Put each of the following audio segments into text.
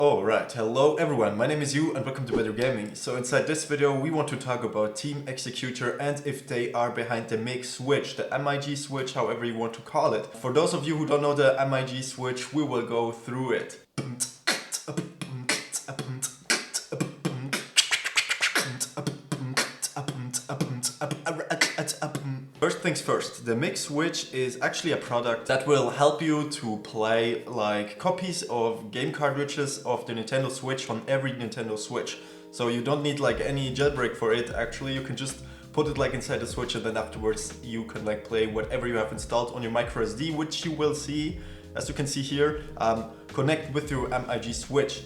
Alright, hello everyone, my name is Yu and welcome to Better Gaming. So inside this video we want to talk about Team Executor and if they are behind the Mig Switch, the MIG switch, however you want to call it. For those of you who don't know the MIG switch, we will go through it. First things first, the Mig Switch is actually a product that will help you to play like copies of game cartridges of the Nintendo Switch on every Nintendo Switch. So you don't need like any jailbreak for it. Actually, you can just put it like inside the Switch and then afterwards you can like play whatever you have installed on your micro SD, which you will see, as you can see here, connect with your MIG Switch.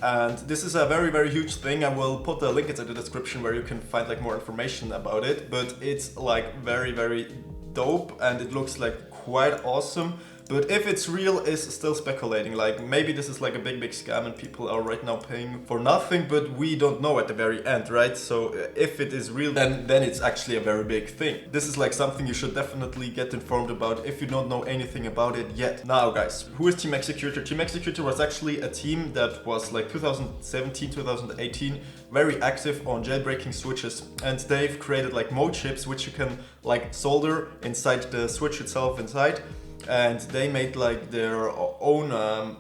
And this is a very huge thing. I will put the link into the description where you can find like more information about it, but it's like very dope and it looks like quite awesome. But if it's real, is still speculating. Like maybe this is like a big scam and people are right now paying for nothing, but we don't know at the very end, right? So if it is real, then it's actually a very big thing. This is like something you should definitely get informed about if you don't know anything about it yet. Now guys, who is Team Executor? Team Executor was actually a team that was like 2017, 2018, very active on jailbreaking switches, and they've created like mode chips which you can like solder inside the switch itself inside. And they made like their own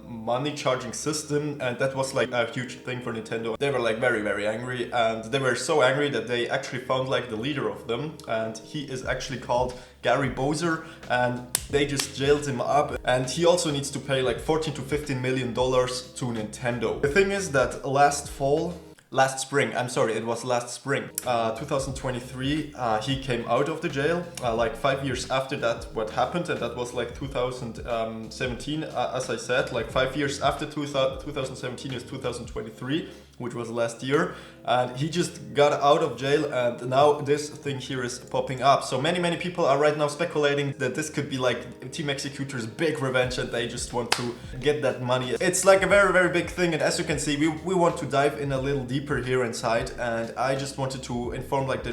money charging system, and that was like a huge thing for Nintendo. They were like very angry, and they were so angry that they actually found like the leader of them, and he is actually called Gary Bowser, and they just jailed him up, and he also needs to pay like 14 to 15 million dollars to Nintendo. The thing is that last spring, 2023, he came out of the jail, like 5 years after that what happened, and that was like 2017, as I said, like 5 years after 2017 is 2023, which was last year, and he just got out of jail, and now this thing here is popping up. So many people are right now speculating that this could be like Team Executor's big revenge and they just want to get that money. It's like a very big thing, and as you can see, we want to dive in a little deeper here inside, and I just wanted to inform like the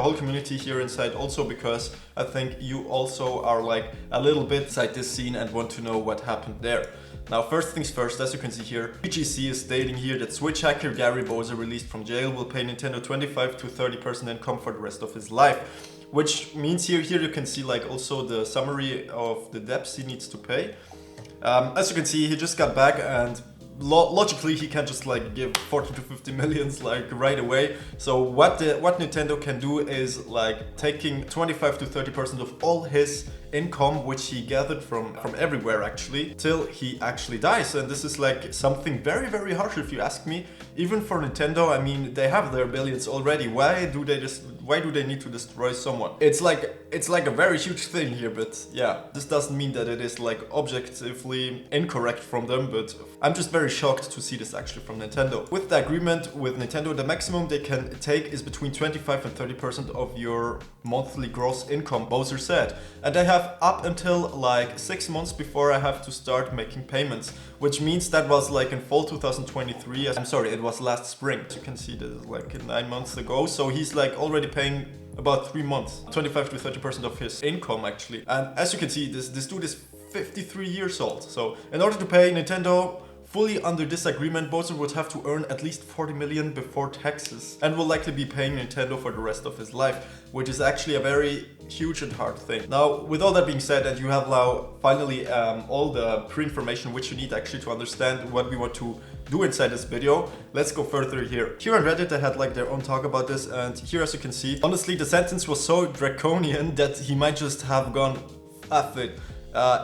whole community here inside also, because I think you also are like a little bit inside this scene and want to know what happened there. Now, first things first, as you can see here, BGC is stating here that Switch hacker Gary Bowser, released from jail, will pay Nintendo 25 to 30% income for the rest of his life. Which means here you can see like also the summary of the debts he needs to pay. As you can see, he just got back, and logically he can just like give 40 to 50 millions like right away. So what Nintendo can do is like taking 25 to 30% of all his income, which he gathered from everywhere actually, till he actually dies. And this is like something very harsh if you ask me. Even for Nintendo, I mean, they have their billions already. Why do they need to destroy someone? It's like a very huge thing here, but yeah, this doesn't mean that it is like objectively incorrect from them, but I'm just very shocked to see this actually from Nintendo. With the agreement with Nintendo, the maximum they can take is between 25 and 30% of your monthly gross income, Bowser said. And they have up until like 6 months before I have to start making payments, which means that was like in fall 2023. I'm sorry, it was last spring. As you can see, this is like 9 months ago. So he's like already paying about 3 months, 25 to 30% of his income actually. And as you can see, this dude is 53 years old. So in order to pay Nintendo fully under this agreement, Bowser would have to earn at least 40 million before taxes, and will likely be paying Nintendo for the rest of his life, which is actually a very huge and hard thing. Now, with all that being said, and you have now finally all the pre-information which you need actually to understand what we want to do inside this video, let's go further here. Here on Reddit, they had like their own talk about this, and here, as you can see, honestly, the sentence was so draconian that he might just have gone F it.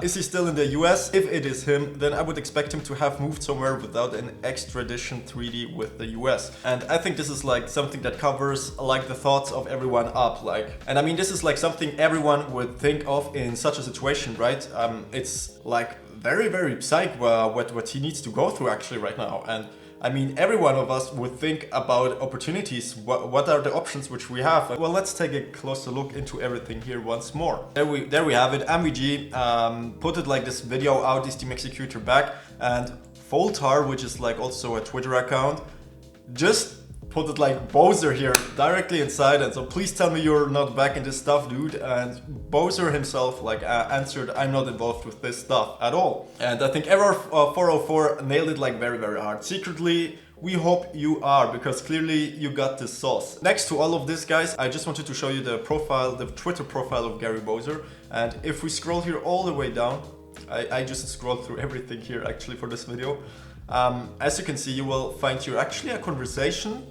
Is he still in the US? If it is him, then I would expect him to have moved somewhere without an extradition treaty with the US. And I think this is like something that covers like the thoughts of everyone up, like, and I mean, this is like something everyone would think of in such a situation, right? It's like very psych what he needs to go through actually right now. And I mean, every one of us would think about opportunities. What are the options which we have? Well, let's take a closer look into everything here once more. There we have it. MEG put it like this video out, is Team Executor back, and Foltar, which is like also a Twitter account, just put it like Bowser here directly inside, and so please tell me you're not back in this stuff, dude. And Bowser himself like answered, I'm not involved with this stuff at all. And I think error 404 nailed it like very hard. Secretly, we hope you are, because clearly you got this sauce. Next to all of this, guys, I just wanted to show you the profile, the Twitter profile of Gary Bowser. And if we scroll here all the way down, I just scrolled through everything here actually for this video. As you can see, you will find here actually a conversation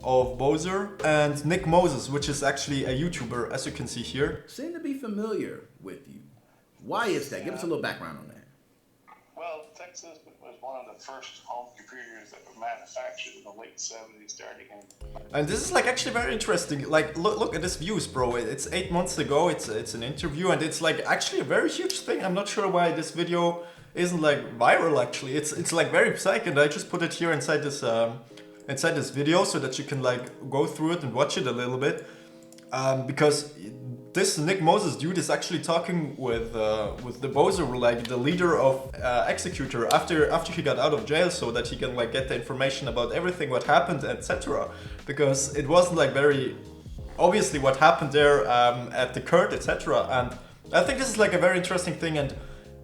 of Bowser and Nick Moses, which is actually a YouTuber, as you can see here. Seem to be familiar with you. Why is that? Give us a little background on that. Well, Texas was one of the first home computers that were manufactured in the late 70s, starting in... And this is like actually very interesting. Like, look at this views, bro. It's 8 months ago. It's an interview, and it's like actually a very huge thing. I'm not sure why this video isn't like viral. Actually, it's like very psych, and I just put it here inside this video so that you can like go through it and watch it a little bit, because this Nick Moses dude is actually talking with the Bowser, like the leader of Executor, after he got out of jail, so that he can like get the information about everything what happened, etc. Because it wasn't like very obviously what happened there at the court, etc. And I think this is like a very interesting thing. And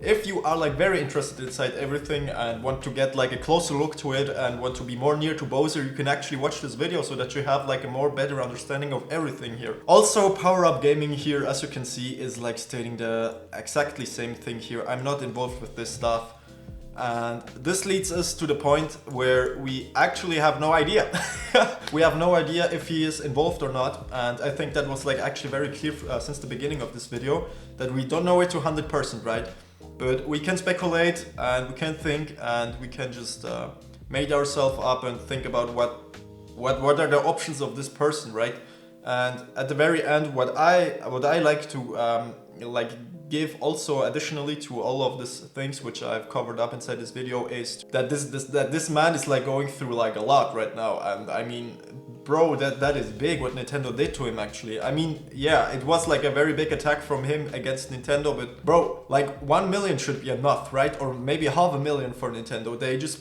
if you are like very interested inside everything and want to get like a closer look to it and want to be more near to Bowser, you can actually watch this video so that you have like a more better understanding of everything here. Also, Power Up Gaming here, as you can see, is like stating the exactly same thing here. I'm not involved with this stuff. And this leads us to the point where we actually have no idea. We have no idea if he is involved or not. And I think that was like actually very clear since the beginning of this video, that we don't know it to 100%, right? But we can speculate and we can think and we can just make ourselves up and think about what are the options of this person, right? And at the very end, what I like to like give also additionally to all of these things which I've covered up inside this video is that this man is like going through like a lot right now. And I mean, bro, that is big what Nintendo did to him actually. I mean, yeah, it was like a very big attack from him against Nintendo, but bro, like 1 million should be enough, right? Or maybe $500,000 for Nintendo. They just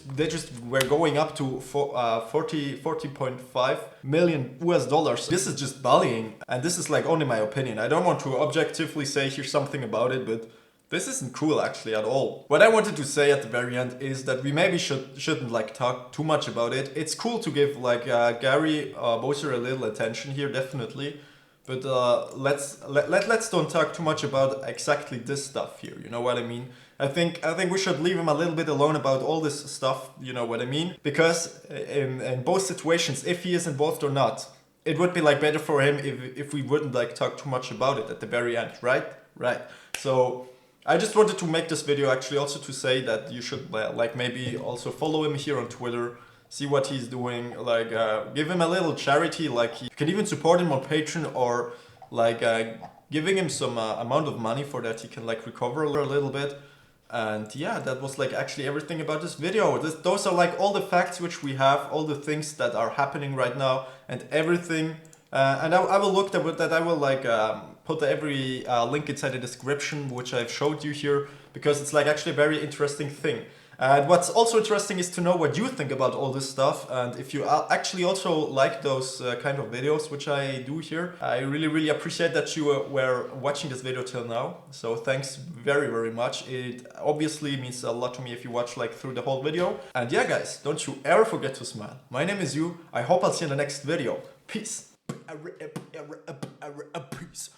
were going up to 40.5 million US dollars. This is just bullying, and this is like only my opinion. I don't want to objectively say here's something about it, but this isn't cool actually at all. What I wanted to say at the very end is that we maybe shouldn't like talk too much about it. It's cool to give like Gary Bowser a little attention here, definitely. But let's don't talk too much about exactly this stuff here. You know what I mean? I think we should leave him a little bit alone about all this stuff. You know what I mean? Because in both situations, if he is involved or not, it would be like better for him if we wouldn't like talk too much about it at the very end, right? Right. So I just wanted to make this video actually also to say that you should like maybe also follow him here on Twitter, see what he's doing, like give him a little charity, like you can even support him on Patreon, or like giving him some amount of money for that he can like recover a little bit. And yeah, that was like actually everything about this video. Those are like all the facts which we have, all the things that are happening right now and everything. And I will look that I will like put every link inside the description which I've showed you here, because it's like actually a very interesting thing. And what's also interesting is to know what you think about all this stuff, and if you actually also like those kind of videos which I do here. I really appreciate that you were watching this video till now, so thanks very much. It obviously means a lot to me if you watch like through the whole video. And yeah guys, don't you ever forget to smile. My name is you. I hope I'll see you in the next video. Peace. Peace.